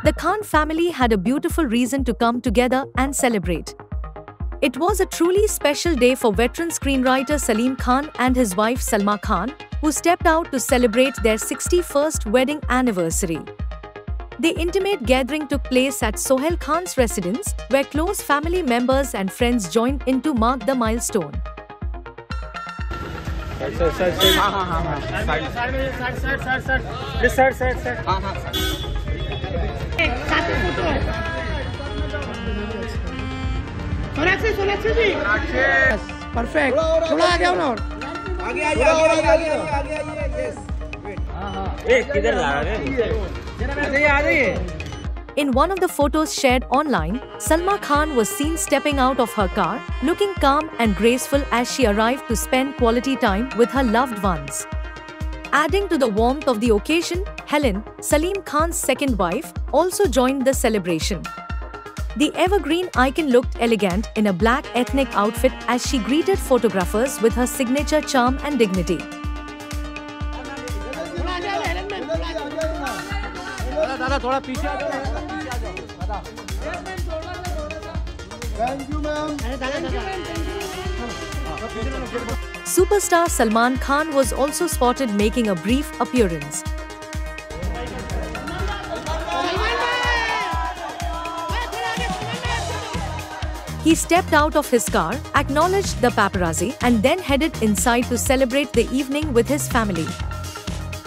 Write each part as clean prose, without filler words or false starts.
The Khan family had a beautiful reason to come together and celebrate. It was a truly special day for veteran screenwriter Salim Khan and his wife Salma Khan, who stepped out to celebrate their 61st wedding anniversary. The intimate gathering took place at Sohail Khan's residence, where close family members and friends joined in to mark the milestone. Perfect. थोड़ा आगे आओ ना और In one of the photos shared online, Salma Khan was seen stepping out of her car, looking calm and graceful as she arrived to spend quality time with her loved ones. Adding to the warmth of the occasion, Helen, Salim Khan's second wife, also joined the celebration. The evergreen icon looked elegant in a black ethnic outfit as she greeted photographers with her signature charm and dignity. Superstar Salman Khan was also spotted making a brief appearance. He stepped out of his car, acknowledged the paparazzi, and then headed inside to celebrate the evening with his family.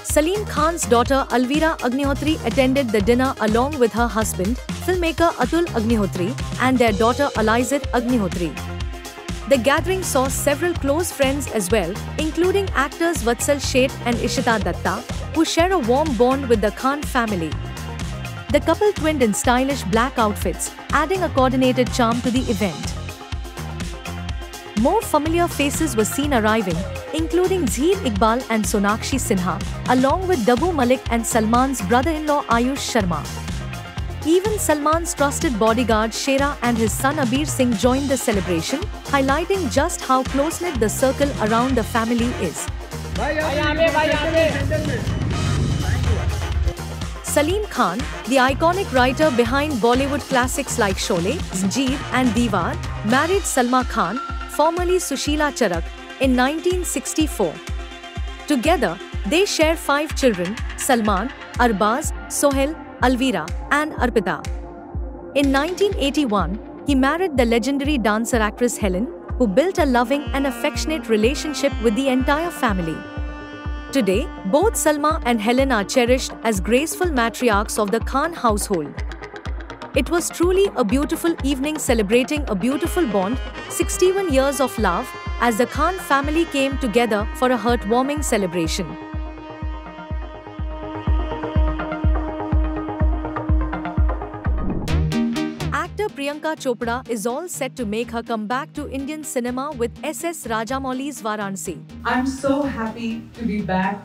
Salim Khan's daughter Alvira Agnihotri attended the dinner along with her husband, filmmaker Atul Agnihotri, and their daughter Alizat Agnihotri. The gathering saw several close friends as well, including actors Vatsal Sheth and Ishita Datta, who share a warm bond with the Khan family. The couple twinned in stylish black outfits, adding a coordinated charm to the event. More familiar faces were seen arriving, including Zahir Iqbal and Sonakshi Sinha, along with Dabu Malik and Salman's brother-in-law Ayush Sharma. Even Salman's trusted bodyguard Shera and his son Abir Singh joined the celebration, highlighting just how close-knit the circle around the family is. Salim Khan, the iconic writer behind Bollywood classics like Sholay, Zanjeer and Diwar, married Salma Khan, formerly Sushila Charak, in 1964. Together, they share 5 children: Salman, Arbaz, Sohail, Alvira, and Arpita. In 1981, he married the legendary dancer-actress Helen, who built a loving and affectionate relationship with the entire family. Today, both Salma and Helen are cherished as graceful matriarchs of the Khan household. It was truly a beautiful evening celebrating a beautiful bond, 61 years of love, as the Khan family came together for a heartwarming celebration. Actor Priyanka Chopra is all set to make her comeback to Indian cinema with S.S. Rajamouli's Varanasi. I'm so happy to be back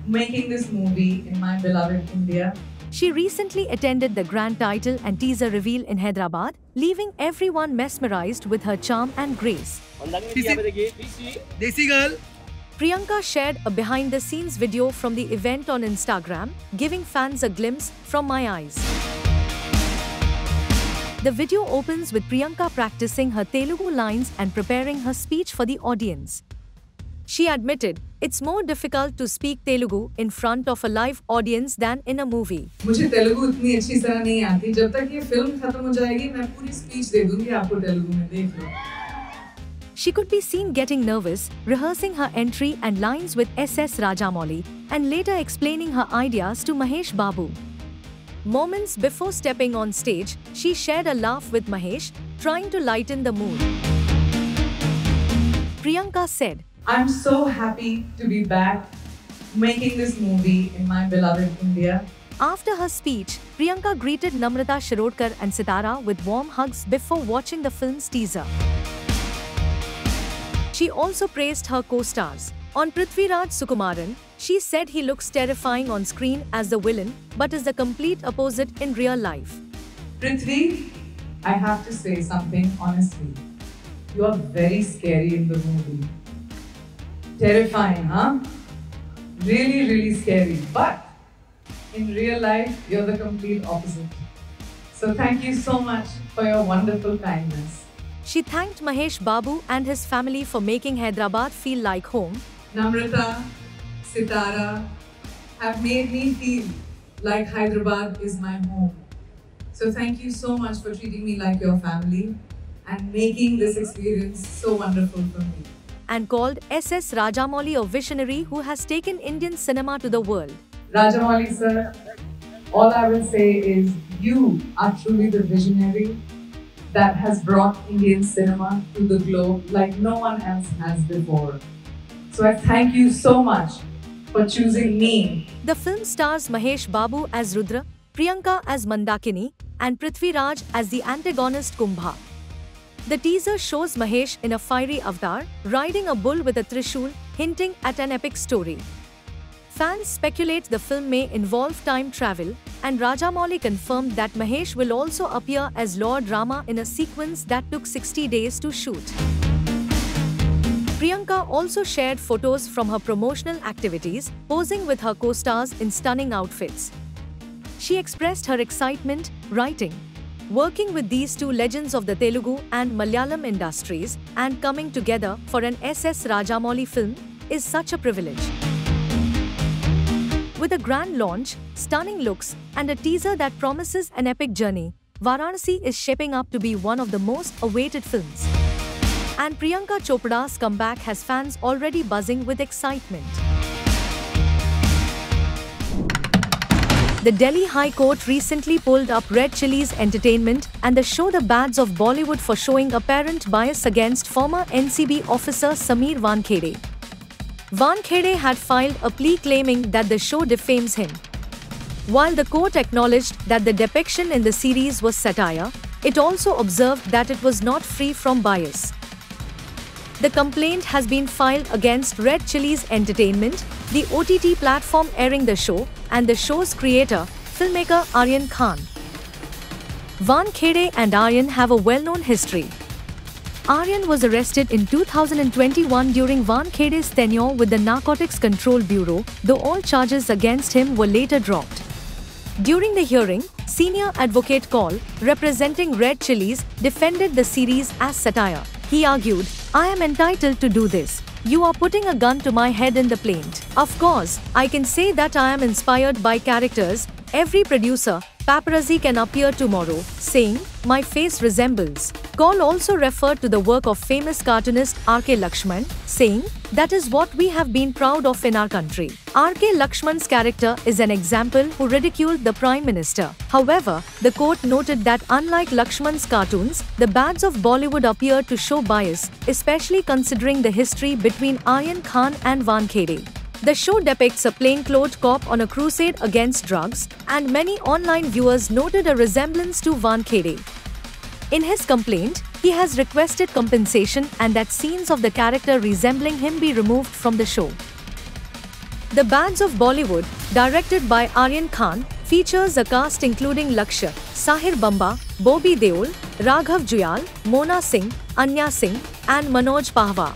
making this movie in my beloved India. She recently attended the grand title and teaser reveal in Hyderabad, leaving everyone mesmerized with her charm and grace. Desi girl. Priyanka shared a behind-the-scenes video from the event on Instagram, giving fans a glimpse from my eyes. The video opens with Priyanka practicing her Telugu lines and preparing her speech for the audience. She admitted, it's more difficult to speak Telugu in front of a live audience than in a movie. मुझे तेलुगु इतनी अच्छी तरह नहीं आती. जब तक ये film खत्म हो जाएगी, मैं पूरी स्पीच दे दूंगी आपको तेलुगु में. देख लो. She could be seen getting nervous, rehearsing her entry and lines with S.S. Rajamouli, and later explaining her ideas to Mahesh Babu. Moments before stepping on stage, she shared a laugh with Mahesh, trying to lighten the mood. Priyanka said, I'm so happy to be back making this movie in my beloved India. After her speech, Priyanka greeted Namrata Shirodkar and Sitara with warm hugs before watching the film's teaser. She also praised her co-stars. On Prithviraj Sukumaran, she said he looks terrifying on screen as the villain, but is the complete opposite in real life. Prithvi, I have to say something honestly. You are very scary in the movie. Terrifying, huh? Really, really scary. But in real life, you're the complete opposite. So thank you so much for your wonderful kindness. She thanked Mahesh Babu and his family for making Hyderabad feel like home. Namrata, Sitara have made me feel like Hyderabad is my home. So thank you so much for treating me like your family and making this experience so wonderful for me. And called S.S. Rajamouli a visionary who has taken Indian cinema to the world. Rajamouli sir, all I will say is you are truly the visionary that has brought Indian cinema to the globe like no one else has before. So I thank you so much for choosing me. The film stars Mahesh Babu as Rudra, Priyanka as Mandakini, and Prithvi Raj as the antagonist Kumbha. The teaser shows Mahesh in a fiery avatar, riding a bull with a trishul, hinting at an epic story. Fans speculate the film may involve time travel, and Rajamouli confirmed that Mahesh will also appear as Lord Rama in a sequence that took 60 days to shoot. Priyanka also shared photos from her promotional activities, posing with her co-stars in stunning outfits. She expressed her excitement, writing, "Working with these two legends of the Telugu and Malayalam industries and coming together for an S.S. Rajamouli film is such a privilege." With a grand launch, stunning looks, and a teaser that promises an epic journey, Varanasi is shaping up to be one of the most awaited films. And Priyanka Chopra's comeback has fans already buzzing with excitement. The Delhi High Court recently pulled up Red Chillies Entertainment and the show The Bads of Bollywood for showing apparent bias against former NCB officer Sameer Wankhede. Wankhede had filed a plea claiming that the show defames him. While the court acknowledged that the depiction in the series was satire, it also observed that it was not free from bias. The complaint has been filed against Red Chillies Entertainment, the OTT platform airing the show, and the show's creator, filmmaker Aryan Khan. Wankhede and Aryan have a well-known history. Aryan was arrested in 2021 during Wankhede's tenure with the Narcotics Control Bureau, though all charges against him were later dropped. During the hearing, senior advocate Kaul, representing Red Chillies, defended the series as satire. He argued, "I am entitled to do this. You are putting a gun to my head in the plaint. Of course, I can say that I am inspired by characters. Every producer, paparazzi can appear tomorrow, saying, 'My face resembles.'" Kaul also referred to the work of famous cartoonist R.K. Lakshman, saying, "That is what we have been proud of in our country." R.K. Lakshman's character is an example who ridiculed the Prime Minister. However, the court noted that unlike Lakshman's cartoons, the Bads of Bollywood appear to show bias, especially considering the history between Aryan Khan and Wankhede. The show depicts a plainclothes cop on a crusade against drugs, and many online viewers noted a resemblance to Wankhede. In his complaint, he has requested compensation and that scenes of the character resembling him be removed from the show. The Bads of Bollywood, directed by Aryan Khan, features a cast including Lakshya, Sahir Bamba, Bobby Deol, Raghav Juyal, Mona Singh, Anya Singh, and Manoj Pahwa.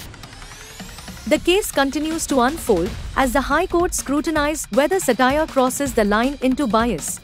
The case continues to unfold as the High Court scrutinizes whether satire crosses the line into bias.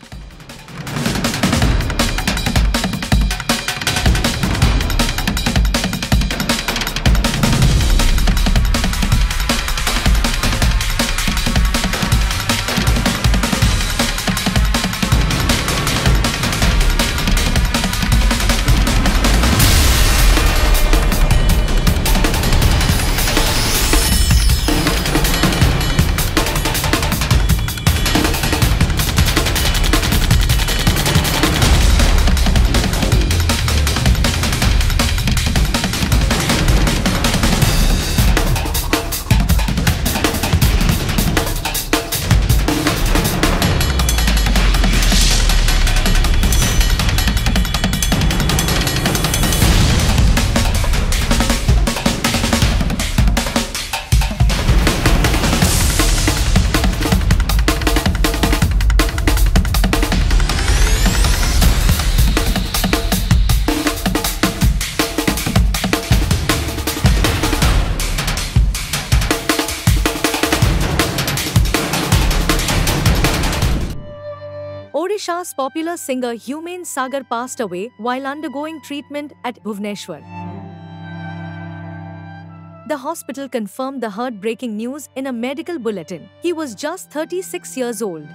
Odisha's popular singer Humain Sagar passed away while undergoing treatment at Bhubaneswar. The hospital confirmed the heartbreaking news in a medical bulletin. He was just 36 years old.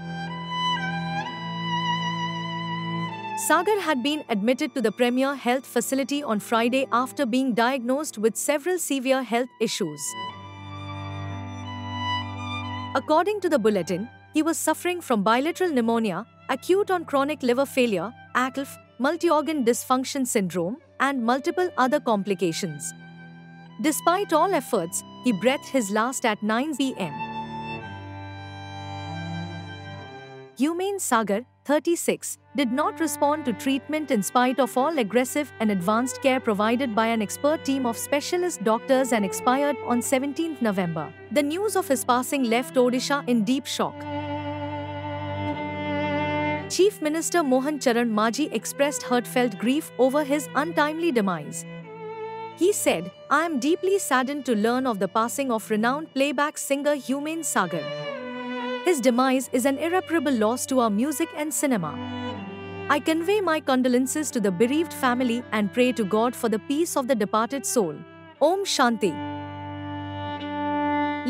Sagar had been admitted to the Premier Health Facility on Friday after being diagnosed with several severe health issues. According to the bulletin, he was suffering from bilateral pneumonia, acute on chronic liver failure, ACLF, multi-organ dysfunction syndrome, and multiple other complications. Despite all efforts, he breathed his last at 9 p.m. Humain Sagar, 36, did not respond to treatment in spite of all aggressive and advanced care provided by an expert team of specialist doctors and expired on 17 November. The news of his passing left Odisha in deep shock. Chief Minister Mohan Charan Majhi expressed heartfelt grief over his untimely demise. He said, "I am deeply saddened to learn of the passing of renowned playback singer Humain Sagar. His demise is an irreparable loss to our music and cinema. I convey my condolences to the bereaved family and pray to God for the peace of the departed soul. Om Shanti."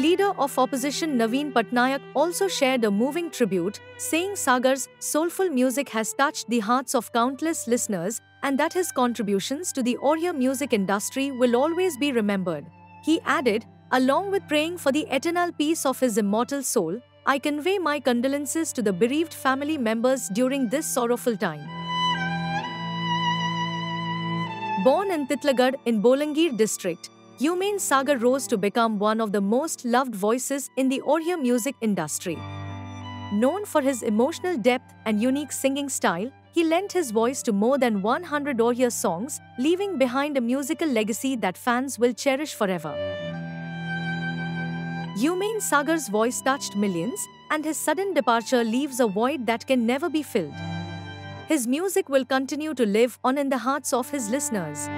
Leader of opposition Naveen Patnaik also shared a moving tribute, saying Sagar's soulful music has touched the hearts of countless listeners and that his contributions to the Oriya music industry will always be remembered. He added, "Along with praying for the eternal peace of his immortal soul, I convey my condolences to the bereaved family members during this sorrowful time." Born in Titlagad in Bolangir district, Humain Sagar rose to become one of the most loved voices in the Oriya music industry. Known for his emotional depth and unique singing style, he lent his voice to more than 100 Oriya songs, leaving behind a musical legacy that fans will cherish forever. Humain Sagar's voice touched millions, and his sudden departure leaves a void that can never be filled. His music will continue to live on in the hearts of his listeners.